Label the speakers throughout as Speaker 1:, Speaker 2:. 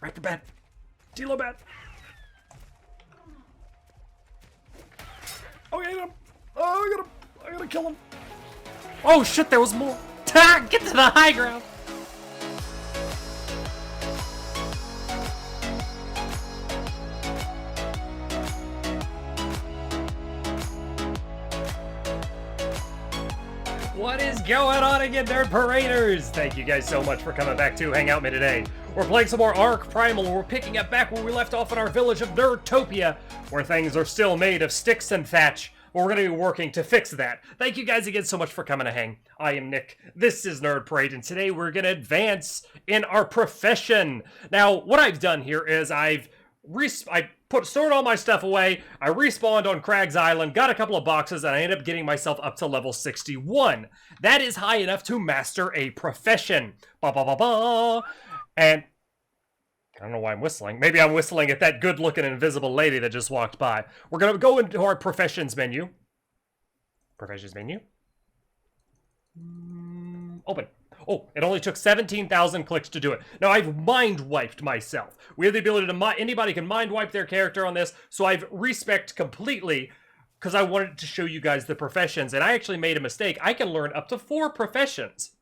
Speaker 1: Right the bed. Deal bed. Oh, I got him. Oh, I gotta kill him. Oh shit, there was more. Get to the high ground. What is going on again, Nerd Paraders? Thank you guys so much for coming back to hang out with me today. We're playing some more ARK Primal. We're picking up back where we left off in our village of Nerdtopia, where things are still made of sticks and thatch. We're going to be working to fix that. Thank you guys again so much for coming to hang. I am Nick. This is Nerd Parade, and today we're going to advance in our profession. Now, what I've done here is I stored all my stuff away, I respawned on Craig's Island, got a couple of boxes, and I ended up getting myself up to level 61. That is high enough to master a profession. Ba ba ba ba. And I don't know why I'm whistling. Maybe I'm whistling at that good-looking invisible lady that just walked by. We're going to go into our professions menu. Professions menu. Open. Oh, it only took 17,000 clicks to do it. Now, I've mind-wiped myself. We have the ability to anybody can mind-wipe their character on this, so I've respect completely because I wanted to show you guys the professions, and I actually made a mistake. I can learn up to 4 professions,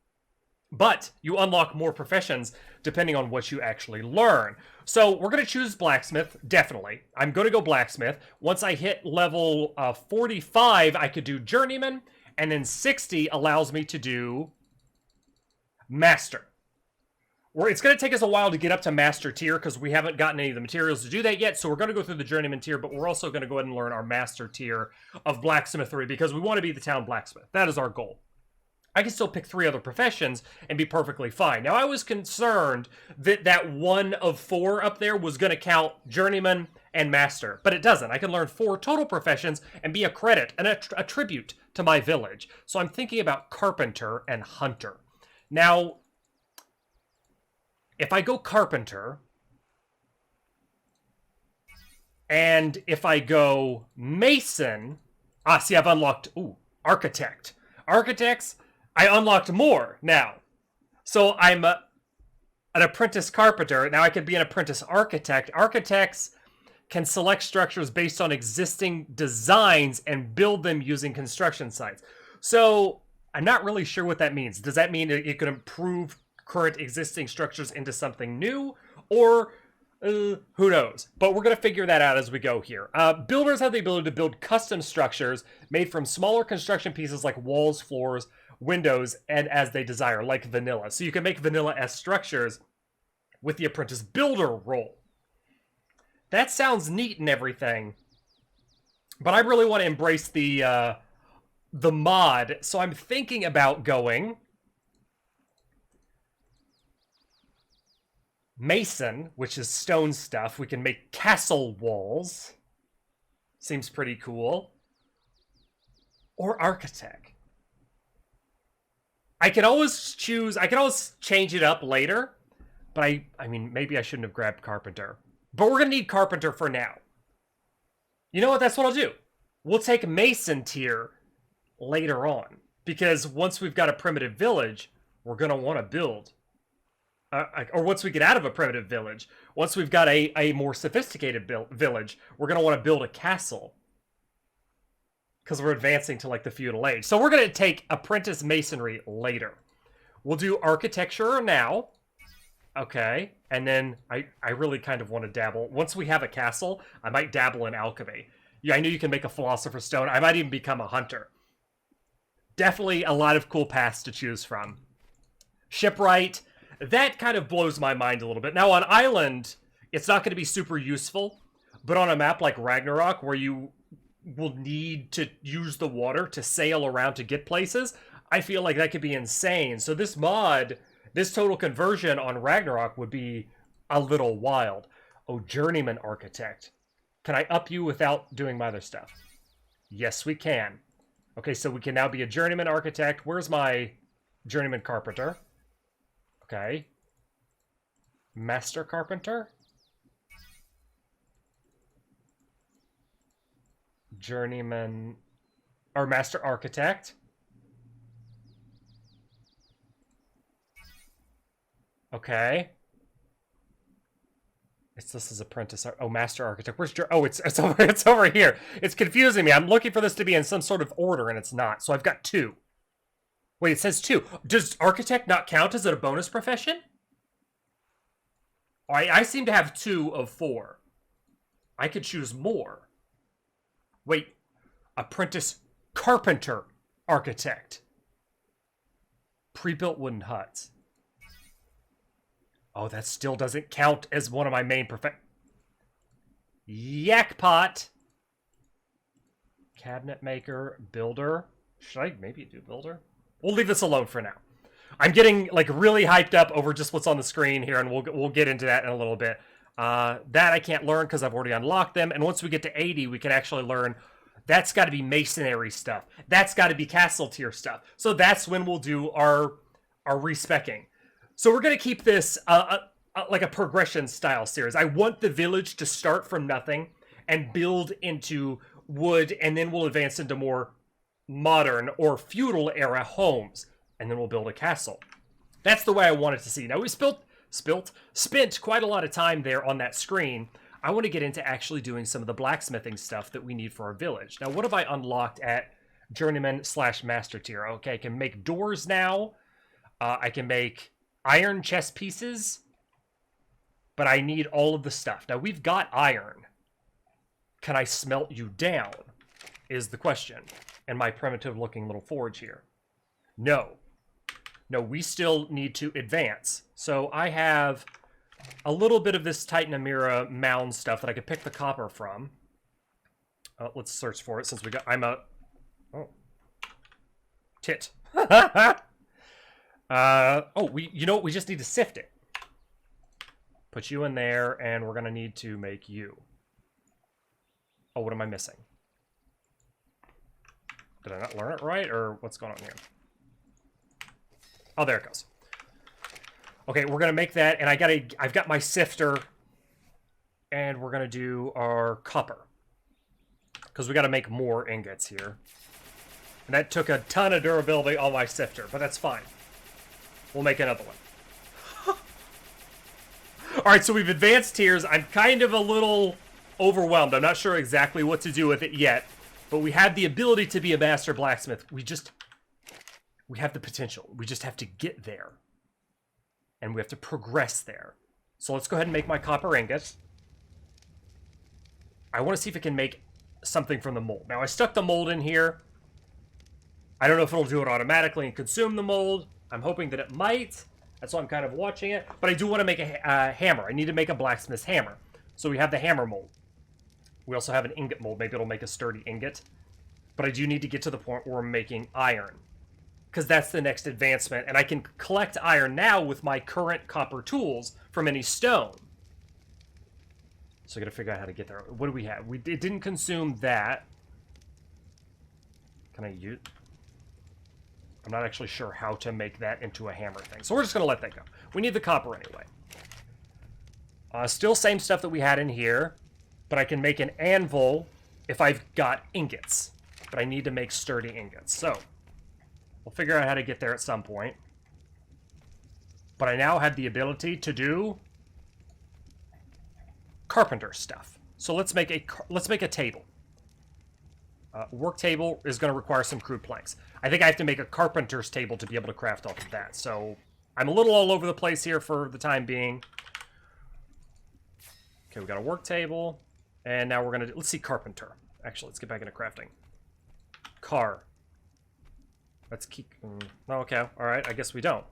Speaker 1: but you unlock more professions depending on what you actually learn. So we're going to choose Blacksmith, definitely. I'm going to go Blacksmith. Once I hit level 45, I could do Journeyman, and then 60 allows me to do Master. It's going to take us a while to get up to Master tier because we haven't gotten any of the materials to do that yet, so we're going to go through the Journeyman tier, but we're also going to go ahead and learn our Master tier of Blacksmithery because we want to be the town blacksmith. That is our goal. I can still pick 3 other professions and be perfectly fine. Now, I was concerned that that 1 of 4 up there was going to count Journeyman and Master, but it doesn't. I can learn 4 total professions and be a credit and a tribute to my village. So I'm thinking about Carpenter and Hunter. Now, if I go Carpenter, and if I go Mason, see, I've unlocked, Architect. Architects, I unlocked more now. So I'm an apprentice carpenter. Now I could be an apprentice architect. Architects can select structures based on existing designs and build them using construction sites. So I'm not really sure what that means. Does that mean it could improve current existing structures into something new? Or who knows? But we're going to figure that out as we go here. Builders have the ability to build custom structures made from smaller construction pieces like walls, floors, windows, and as they desire, like vanilla. So you can make vanilla-esque structures with the apprentice builder role. That sounds neat and everything, but I really want to embrace the mod, so I'm thinking about going Mason, which is stone stuff. We can make castle walls. Seems pretty cool. Or Architect. I can always change it up later, but I mean, maybe I shouldn't have grabbed Carpenter. But we're going to need Carpenter for now. You know what? That's what I'll do. We'll take Mason tier later on, because once we've got a primitive village, we're going to want to build. Or once we get out of a primitive village, once we've got a more sophisticated village, we're going to want to build a castle. Because we're advancing to like the feudal age. So we're going to take apprentice masonry later. We'll do architecture now. Okay. And then I really kind of want to dabble. Once we have a castle, I might dabble in alchemy. Yeah, I know you can make a philosopher's stone. I might even become a hunter. Definitely a lot of cool paths to choose from. Shipwright. That kind of blows my mind a little bit. Now on Island, it's not going to be super useful. But on a map like Ragnarok, where you will need to use the water to sail around to get places, I feel like that could be insane. So this mod, this total conversion on Ragnarok would be a little wild. Oh, Journeyman Architect. Can I up you without doing my other stuff? Yes, we can. Okay, so we can now be a Journeyman Architect. Where's my Journeyman Carpenter? Okay. Master Carpenter? Journeyman, or Master Architect. Okay. This is apprentice. Oh, master architect. Where's your? Oh, it's over. It's over here. It's confusing me. I'm looking for this to be in some sort of order, and it's not. So I've got 2. Wait, it says 2. Does architect not count as a bonus profession? I seem to have 2 of 4. I could choose more. Wait, apprentice carpenter architect. Pre-built wooden huts. Oh, that still doesn't count as one of my main Yakpot. Cabinet maker, builder. Should I maybe do builder? We'll leave this alone for now. I'm getting like really hyped up over just what's on the screen here, and we'll get into that in a little bit. That I can't learn because I've already unlocked them, and once we get to 80, we can actually learn. That's got to be masonry stuff. That's got to be castle tier stuff. So that's when we'll do our respecking. So we're going to keep this like a progression style series. I want the village to start from nothing and build into wood, and then we'll advance into more modern or feudal era homes, and then we'll build a castle. That's the way I want it to see. Now we spent quite a lot of time there on that screen. I want to get into actually doing some of the blacksmithing stuff that we need for our village. Now, what have I unlocked at journeyman / master tier? Okay, I can make doors now. I can make iron chess pieces, but I need all of the stuff. Now, we've got iron. Can I smelt you down, is the question. In my primitive-looking little forge here. No. No, we still need to advance. So I have a little bit of this Titanamira mound stuff that I could pick the copper from. Let's search for it since we got... Oh. Tit. You know what? We just need to sift it. Put you in there, and we're going to need to make you. Oh, what am I missing? Did I not learn it right, or what's going on here? Oh, there it goes. Okay, we're gonna make that, and I've got my sifter, and we're gonna do our copper, because we got to make more ingots here. And that took a ton of durability on my sifter, but that's fine. We'll make another one. All right, so we've advanced tiers. I'm kind of a little overwhelmed. I'm not sure exactly what to do with it yet. But we have the ability to be a master blacksmith. We have the potential. We just have to get there. And we have to progress there. So let's go ahead and make my copper ingots. I want to see if it can make something from the mold. Now, I stuck the mold in here. I don't know if it'll do it automatically and consume the mold. I'm hoping that it might. That's why I'm kind of watching it. But I do want to make a hammer. I need to make a blacksmith's hammer. So we have the hammer mold. We also have an ingot mold. Maybe it'll make a sturdy ingot. But I do need to get to the point where we're making iron. Because that's the next advancement. And I can collect iron now with my current copper tools from any stone. So I gotta figure out how to get there. What do we have? It didn't consume that. Can I use... I'm not actually sure how to make that into a hammer thing. So we're just gonna let that go. We need the copper anyway. Still same stuff that we had in here. But I can make an anvil if I've got ingots. But I need to make sturdy ingots. So, we'll figure out how to get there at some point. But I now have the ability to do carpenter stuff. So let's make a table. Work table is going to require some crude planks. I think I have to make a carpenter's table to be able to craft off of that. So I'm a little all over the place here for the time being. Okay, we got a work table. And now we're going to... Let's see carpenter. Actually, let's get back into crafting. Car. Let's keep... Oh, okay, alright, I guess we don't.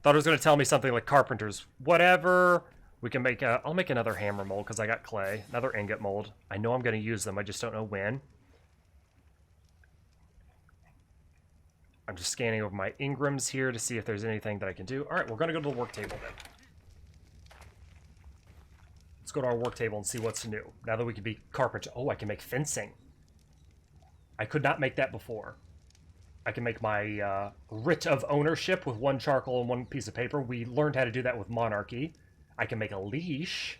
Speaker 1: Thought it was going to tell me something like carpenters. Whatever. We can make a... I'll make another hammer mold because I got clay. Another ingot mold. I know I'm going to use them. I just don't know when. I'm just scanning over my engrams here to see if there's anything that I can do. Alright, we're going to go to the work table then. Let's go to our work table and see what's new. Now that we can be carpenter. Oh, I can make fencing. I could not make that before. I can make my writ of ownership with 1 charcoal and 1 piece of paper. We learned how to do that with Monarchy. I can make a leash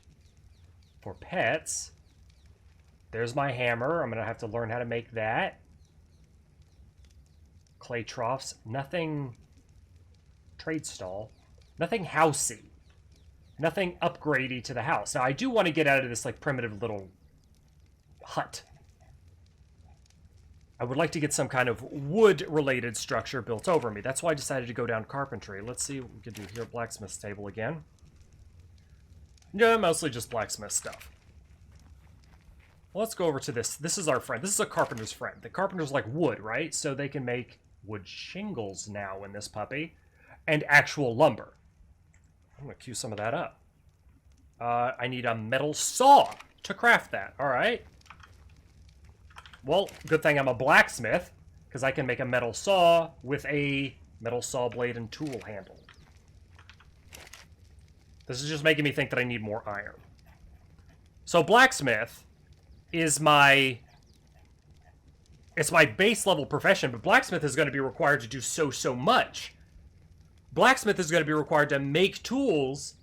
Speaker 1: for pets. There's my hammer. I'm going to have to learn how to make that. Clay troughs. Nothing... Trade stall. Nothing housey. Nothing upgradey to the house. Now, I do want to get out of this, like, primitive little hut. I would like to get some kind of wood-related structure built over me. That's why I decided to go down carpentry. Let's see what we can do here. Blacksmith's table again. Yeah, mostly just blacksmith stuff. Well, let's go over to this. This is our friend. This is a carpenter's friend. The carpenters like wood, right? So they can make wood shingles now in this puppy. And actual lumber. I'm going to queue some of that up. I need a metal saw to craft that. All right. Well, good thing I'm a blacksmith, because I can make a metal saw with a metal saw blade and tool handle. This is just making me think that I need more iron. So blacksmith is my... It's my base level profession, but blacksmith is going to be required to do so much. Blacksmith is going to be required to make tools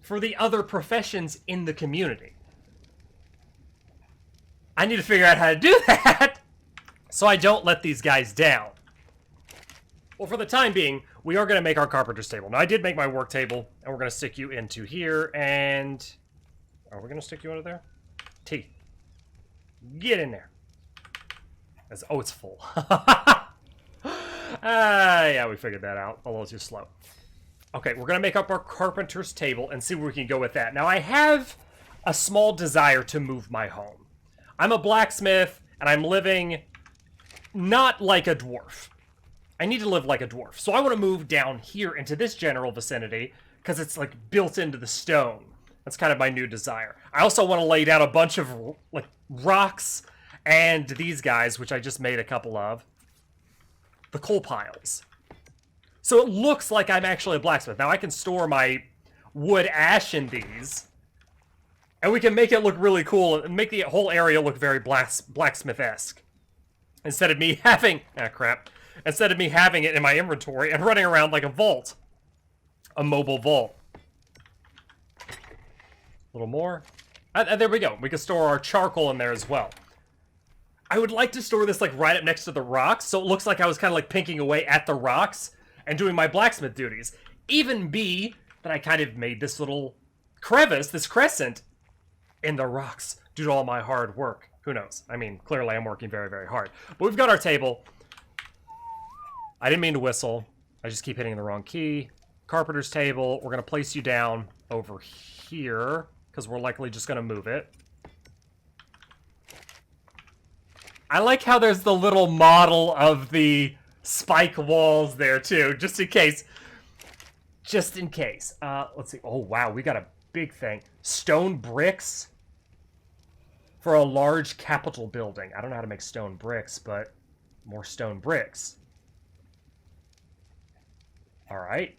Speaker 1: for the other professions in the community. I need to figure out how to do that so I don't let these guys down. Well, for the time being, we are going to make our carpenter's table. Now, I did make my work table, and we're going to stick you into here, and... Are we going to stick you into there? Teeth. Get in there. Oh, it's full. Yeah, we figured that out, although it's just slow. Okay, we're going to make up our carpenter's table and see where we can go with that. Now, I have a small desire to move my home. I'm a blacksmith, and I'm living not like a dwarf. I need to live like a dwarf. So I want to move down here into this general vicinity, because it's, like, built into the stone. That's kind of my new desire. I also want to lay down a bunch of, like, rocks and these guys, which I just made a couple of. The coal piles. So it looks like I'm actually a blacksmith. Now, I can store my wood ash in these. And we can make it look really cool and make the whole area look very blacksmith-esque. Instead of me having... Ah, crap. Instead of me having it in my inventory and running around like a vault. A mobile vault. A little more. There we go. We can store our charcoal in there as well. I would like to store this like right up next to the rocks, so it looks like I was kind of like pinking away at the rocks and doing my blacksmith duties. Even B, that I kind of made this little crevice, this crescent, in the rocks due to all my hard work. Who knows? I mean, clearly I'm working very, very hard. But we've got our table. I didn't mean to whistle. I just keep hitting the wrong key. Carpenter's table. We're going to place you down over here, because we're likely just going to move it. I like how there's the little model of the spike walls there, too, just in case. Just in case. Let's see. Oh, wow, we got a big thing. Stone bricks for a large Capitol building. I don't know how to make stone bricks, but more stone bricks. All right.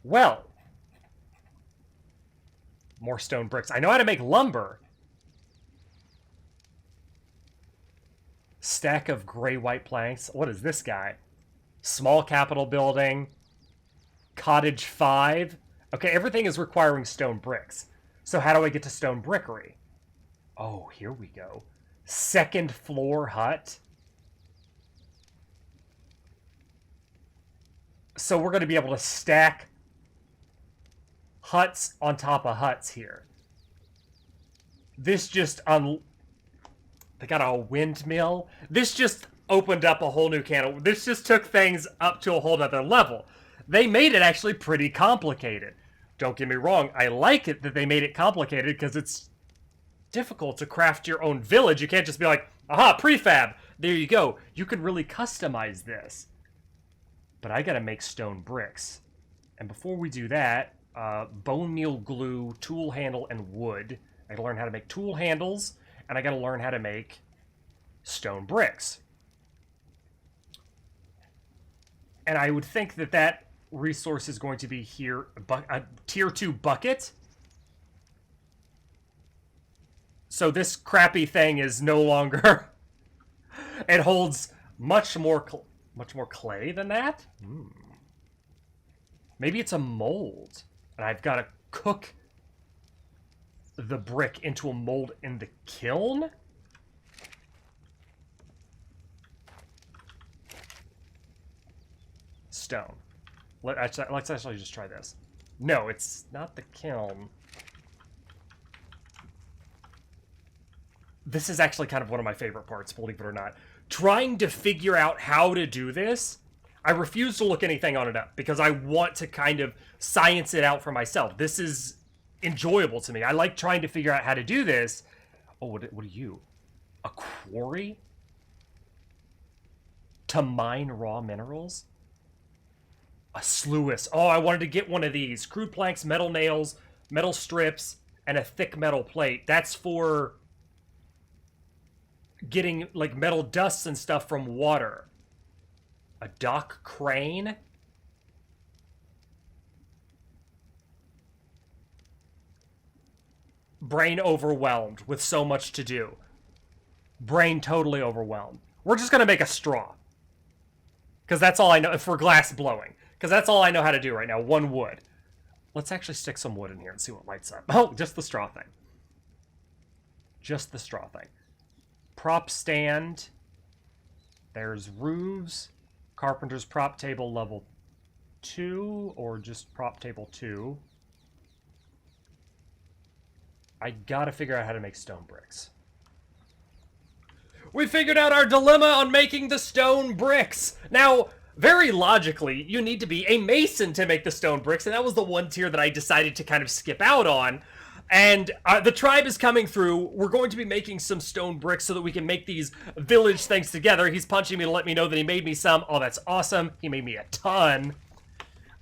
Speaker 1: Well, more stone bricks. I know how to make lumber. Stack of gray-white planks. What is this guy? Small Capitol building. Cottage 5. Okay, everything is requiring stone bricks. So how do I get to stone brickery? Oh, here we go. Second floor hut. So we're going to be able to stack huts on top of huts here. This just they got a windmill. This just opened up a whole new can of... This just took things up to a whole other level. They made it actually pretty complicated. Don't get me wrong, I like it that they made it complicated because it's difficult to craft your own village. You can't just be like, aha, prefab. There you go. You could really customize this. But I gotta make stone bricks. And before we do that, bone meal glue, tool handle, and wood. I gotta learn how to make tool handles, and I gotta learn how to make stone bricks. And I would think that that resource is going to be here, a tier 2 bucket. So this crappy thing is no longer... It holds much more clay than that? Maybe it's a mold. And I've got to cook the brick into a mold in the kiln? Stone. Let's actually just try this. No, it's not the kiln. This is actually kind of one of my favorite parts, believe it or not. Trying to figure out how to do this, I refuse to look anything on it up because I want to kind of science it out for myself. This is enjoyable to me. I like trying to figure out how to do this. Oh, what are you? A quarry? To mine raw minerals? A sluice. Oh, I wanted to get one of these. Crude planks, metal nails, metal strips, and a thick metal plate. That's for getting, like, metal dusts and stuff from water. A dock crane? Brain overwhelmed with so much to do. Brain totally overwhelmed. We're just going to make a straw. Because that's all I know. For glass blowing. Because that's all I know how to do right now. One wood. Let's actually stick some wood in here and see what lights up. Oh, just the straw thing. Just the straw thing. Prop stand. There's roofs. Carpenter's prop table level 2. Or just prop table 2. I gotta figure out how to make stone bricks. We figured out our dilemma on making the stone bricks! Now, very logically, you need to be a mason to make the stone bricks, and that was the one tier that I decided to kind of skip out on. And the tribe is coming through. We're going to be making some stone bricks so that we can make these village things together. He's punching me to let me know that he made me some. Oh, that's awesome. He made me a ton.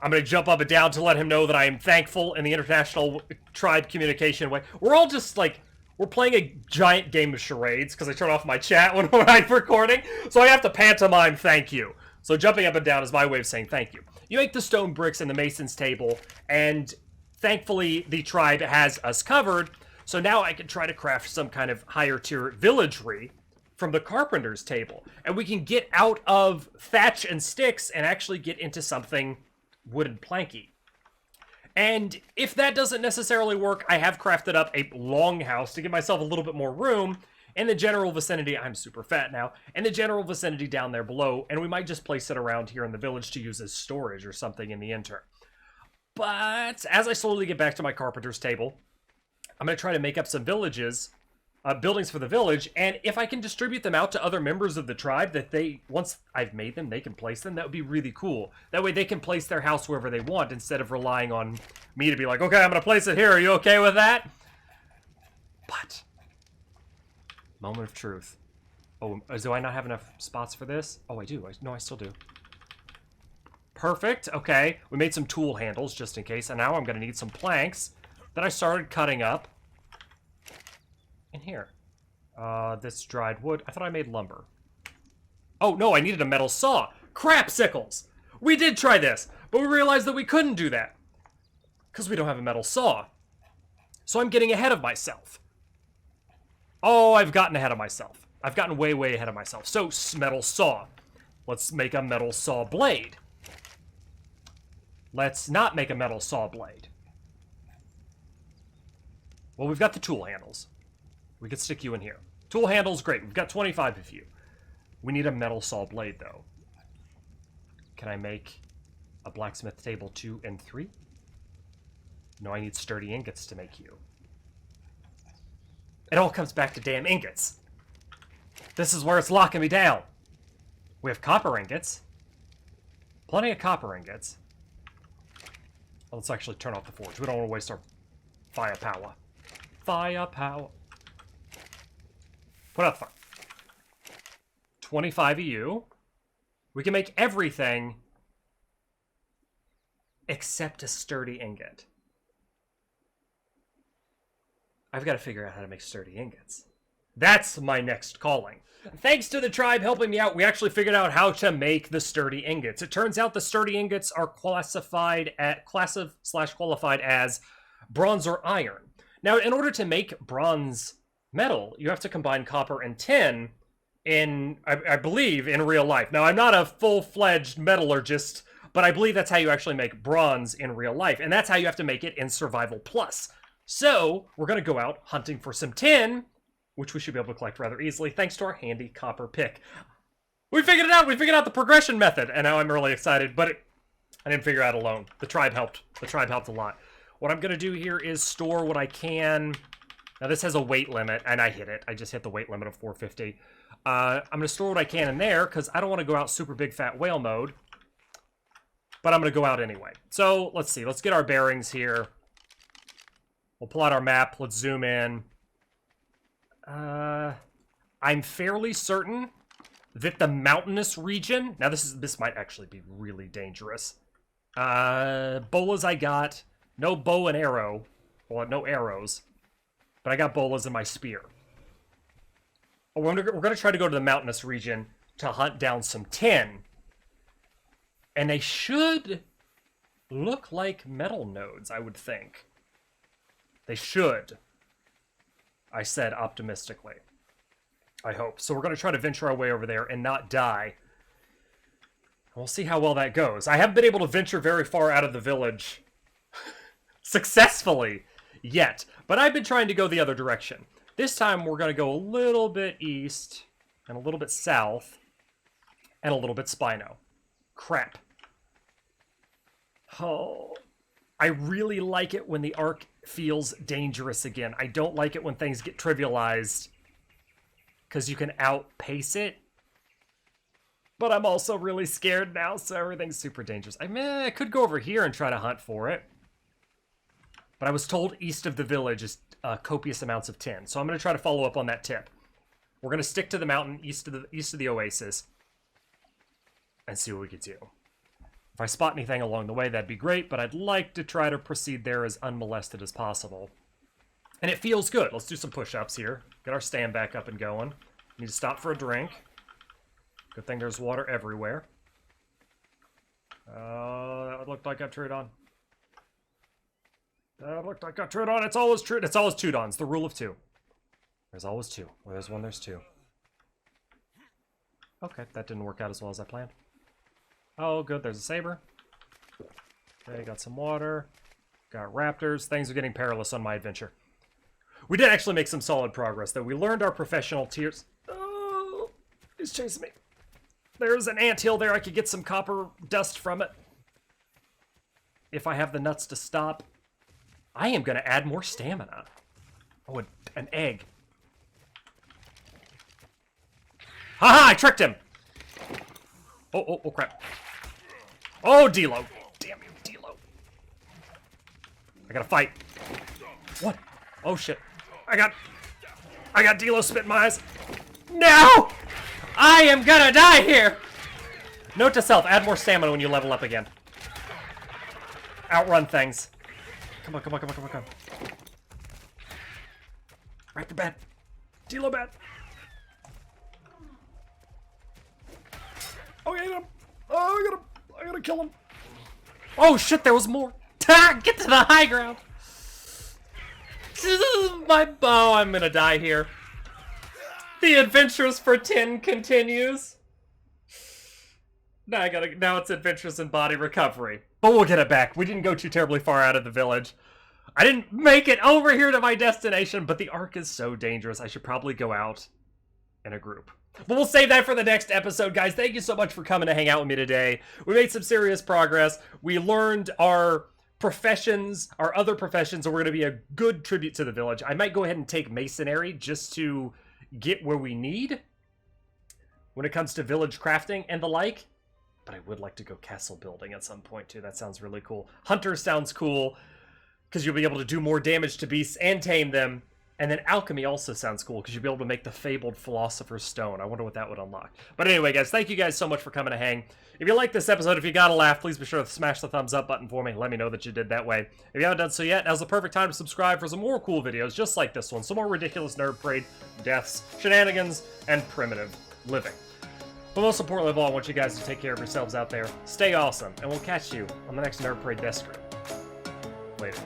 Speaker 1: I'm going to jump up and down to let him know that I am thankful in the international tribe communication way. We're all just, like, we're playing a giant game of charades because I turn off my chat when I'm recording, so I have to pantomime thank you. So jumping up and down is my way of saying thank you. You make the stone bricks in the mason's table, and thankfully the tribe has us covered, so now I can try to craft some kind of higher tier villagery from the carpenter's table. And we can get out of thatch and sticks and actually get into something wooden planky. And if that doesn't necessarily work, I have crafted up a longhouse to give myself a little bit more room in the general vicinity. I'm super fat now. In the general vicinity down there below, and we might just place it around here in the village to use as storage or something in the interim. But as I slowly get back to my carpenter's table, I'm going to try to make up some villages, buildings for the village, and if I can distribute them out to other members of the tribe, that they, once I've made them, they can place them, that would be really cool. That way they can place their house wherever they want, instead of relying on me to be like, okay, I'm going to place it here, are you okay with that? But, moment of truth. Oh, do I not have enough spots for this? Oh, I do. No, I still do. Perfect, okay. We made some tool handles, just in case, and now I'm going to need some planks that I started cutting up in here. This dried wood. I thought I made lumber. Oh, no, I needed a metal saw. Crapsicles! We did try this, but we realized that we couldn't do that because we don't have a metal saw. So I'm getting ahead of myself. Oh, I've gotten ahead of myself. I've gotten way, way ahead of myself. So, metal saw. Let's make a metal saw blade. Let's not make a metal saw blade. Well, we've got the tool handles. We could stick you in here. Tool handles, great. We've got 25 of you. We need a metal saw blade, though. Can I make a blacksmith table 2 and 3? No, I need sturdy ingots to make you. It all comes back to damn ingots. This is where it's locking me down. We have copper ingots. Plenty of copper ingots. Well, let's actually turn off the forge. We don't want to waste our firepower. Firepower. Put out the fire. 25 of you. We can make everything except a sturdy ingot. I've got to figure out how to make sturdy ingots. That's my next calling. Thanks to the tribe helping me out, we actually figured out how to make the sturdy ingots. It turns out the sturdy ingots are qualified as bronze or iron. Now, in order to make bronze metal, you have to combine copper and tin in, I believe, in real life. Now, I'm not a full-fledged metallurgist, but I believe that's how you actually make bronze in real life, and that's how you have to make it in Survival Plus. So, we're going to go out hunting for some tin, which we should be able to collect rather easily, thanks to our handy copper pick. We figured it out! We figured out the progression method, and now I'm really excited, but I didn't figure out alone. The tribe helped. The tribe helped a lot. What I'm going to do here is store what I can. Now, this has a weight limit, and I hit it. I just hit the weight limit of 450. I'm going to store what I can in there, because I don't want to go out super big fat whale mode. But I'm going to go out anyway. So, let's see. Let's get our bearings here. We'll pull out our map. Let's zoom in. I'm fairly certain that the mountainous region... Now, this might actually be really dangerous. Bolas I got. No bow and arrow. Well, no arrows. But I got bolas in my spear. We're going to try to go to the mountainous region to hunt down some tin. And they should look like metal nodes, I would think. They should. I said optimistically. I hope. So we're going to try to venture our way over there and not die. We'll see how well that goes. I haven't been able to venture very far out of the village successfully yet. But I've been trying to go the other direction. This time we're going to go a little bit east and a little bit south and a little bit Spino. Crap. Oh, I really like it when the Ark feels dangerous again. I don't like it when things get trivialized because you can outpace it. But I'm also really scared now, so everything's super dangerous. I mean, I could go over here and try to hunt for it. But I was told east of the village is copious amounts of tin. So I'm going to try to follow up on that tip. We're going to stick to the mountain east of the Oasis and see what we can do. If I spot anything along the way, that'd be great, but I'd like to try to proceed there as unmolested as possible. And it feels good. Let's do some push-ups here. Get our stand back up and going. Need to stop for a drink. Good thing there's water everywhere. That looked like I trod on. That looked like I trod on. It's always true. It's always two dons. The rule of two. There's always two. Where there's one, there's two. Okay, that didn't work out as well as I planned. Oh, good. There's a saber. Okay, got some water. Got raptors. Things are getting perilous on my adventure. We did actually make some solid progress, though. We learned our professional tiers. Oh, he's chasing me. There's an anthill there. I could get some copper dust from it. If I have the nuts to stop. I am going to add more stamina. Oh, an egg. Haha, I tricked him. Oh, crap. Oh, D-Lo. Damn you, D-Lo. I gotta fight. What? Oh, shit. I got D-Lo spit in my eyes. No! I am gonna die here! Note to self, add more stamina when you level up again. Outrun things. Come on. Raptor bad. D-Lo bad. Oh, I hit him. Oh, I gotta kill him. Oh, shit, there was more. Get to the high ground. My bow, I'm gonna die here. The adventures for tin continues. Now it's adventures in body recovery. But we'll get it back. We didn't go too terribly far out of the village. I didn't make it over here to my destination, but the Ark is so dangerous. I should probably go out in a group. But we'll save that for the next episode, guys. Thank you so much for coming to hang out with me today. We made some serious progress. We learned our professions, our other professions, and we're going to be a good tribute to the village. I might go ahead and take masonry just to get where we need when it comes to village crafting and the like. But I would like to go castle building at some point, too. That sounds really cool. Hunter sounds cool, because you'll be able to do more damage to beasts and tame them. And then alchemy also sounds cool, because you'll be able to make the fabled philosopher's stone. I wonder what that would unlock. But anyway, guys, thank you guys so much for coming to hang. If you like this episode, if you got a laugh, please be sure to smash the thumbs up button for me. Let me know that you did that way. If you haven't done so yet, now's the perfect time to subscribe for some more cool videos just like this one. Some more ridiculous nerd parade, deaths, shenanigans, and primitive living. But most importantly of all, I want you guys to take care of yourselves out there. Stay awesome, and we'll catch you on the next Nerd Parade Death Stream. Later.